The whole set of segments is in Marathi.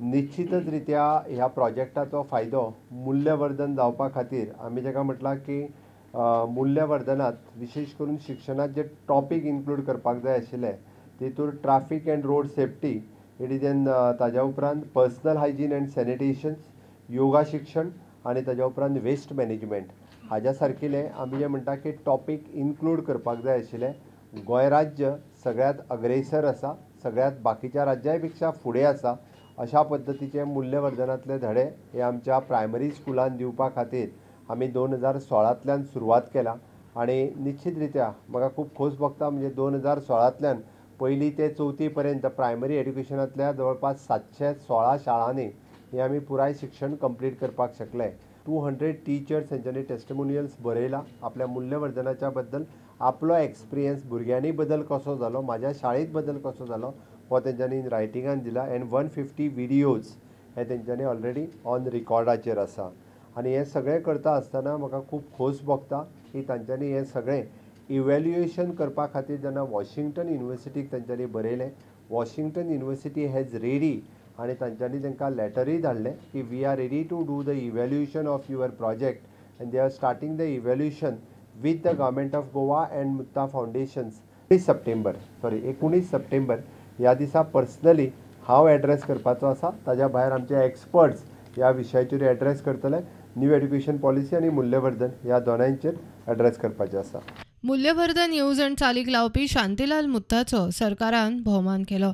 निश्चितच रित्या ह्या प्रोजेक्टाचो फायदो मूल्यवर्धन जावपा खातीर आमी जेका म्हटलां की मूल्यवर्धनात विशेष करून शिक्षणात जे टॉपिक इन्क्लूड करपाक जाय आशिल्ले तितूर traffic and road safety it is an ताज्या उपरांत personal hygiene and sanitations, yoga शिक्षण आनी ताज्या उपरांत वेस्ट मॅनेजमेंट हाज्या सारकिले आमी जे म्हणटा की टॉपिक इन्क्लूड करपाक जाय आशिल्ले. गोंय राज्य सगळ्यात अग्रेसर आसा, सगळ्यात बाकीच्या राज्यां पेक्षा फुडें आसा. अशा पद्दतीचे मूल्यवर्धनातले धडे हे आमच्या प्रायमरी स्कुलान दिवपा खातीर आमी 2016तल्यान सुरवात केला आनी निश्चित रित्या म्हाका खूब खोस भोगता. म्हणजे 2016तल्यान पयली ते चवथी पर्यंत प्रायमरी एड्युकेशनांतल्या जवळपास 716 शाळांनी हे आमी पुराय शिक्षण कंप्लीट करपाक शकले. 200 टिचर्स हेंच्यांनी टेस्टिमोनियल्स बरयला आपल्या मूल्यवर्धनाच्या बद्दल. आपलो एक्सपिरियन्स भुरग्यांनी बदल कसो जालो, म्हाज्या शाळेंत बदल कसो जालो हो तेंच्यांनी रायटिंगान दिला. एंड 150 विडियोज हे तेंच्यांनी ऑलरेडी ऑन रिकॉर्डाचेर आसा. आनी हे सगळें करता आसतना म्हाका खूब खोस भोगता की तांच्यांनी हे सगळें इवॅल्युएशन करपा खातीर जेन्ना वॉशिंग्टन युनिवर्सिटीक तांच्यांनी बरयलें, वॉशिंग्टन युनिवर्सिटी हॅज रेडी आनी तांच्यांनी तांकां लॅटरूय धाडलें की we are ready to do the evaluation of your project and they are starting the evaluation with the government of Goa and Mukta foundations. 19 सप्टेंबर ह्या दिसा पर्सनली हांव एड्रेस करपाचो आसा. ताज्या भायर आमचे एक्सपर्ट्स ह्या विशयाचेर एड्रेस करतले. न्यू एड्युकेशन पॉलिसी आनी मूल्यवर्धन ह्या दोनांचेर एड्रेस करपाचें आसा. मूल्यवर्धन येवजण चालीक लावपी शांतीलाल मुत्ताचो सरकारान भोवमान केलो.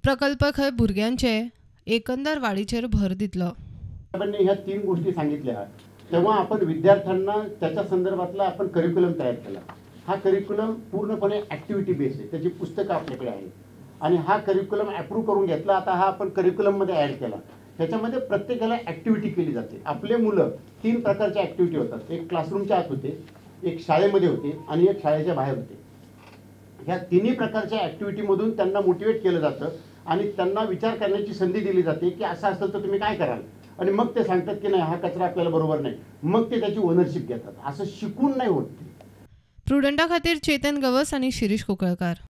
प्रकल्प खंय भुरग्यांचे एकंदर वाडीचेर भर दितलो. ह्या 3 गोष्टी सांगितल्या तेव्हा आपण विद्यार्थ्यांना त्याच्या संदर्भातला आपण करिक्युलम तयार केला. हा करिक्युलम पूर्णपणे ॲक्टिव्हिटी बेस्ड आहे. त्याची पुस्तकं आपल्याकडे आहेत आणि हा करिक्युलम अप्रूव्ह करून घेतला. आता हा आपण करिक्युलममध्ये ॲड केला. त्याच्यामध्ये प्रत्येकाला ॲक्टिव्हिटी केली जाते. आपले मुलं 3 प्रकारच्या ॲक्टिव्हिटी होतात. एक क्लासरूमच्या आत होते, एक शाळेमध्ये होते आणि एक शाळेच्या बाहेर होते. ह्या तिन्ही प्रकारच्या ॲक्टिव्हिटीमधून त्यांना मोटिवेट केलं जातं आणि त्यांना विचार करण्याची संधी दिली जाते की असं असेल तर तुम्ही काय कराल. आणि मग ते सांगतात की नाही हा कचरा आपल्याला बरोबर नाही. मग ते त्याची ओनरशिप घेतात. असं शिकून नाही होत. प्रुडंटा खातीर चेतन गवस आनी शिरीष कुंकळकार.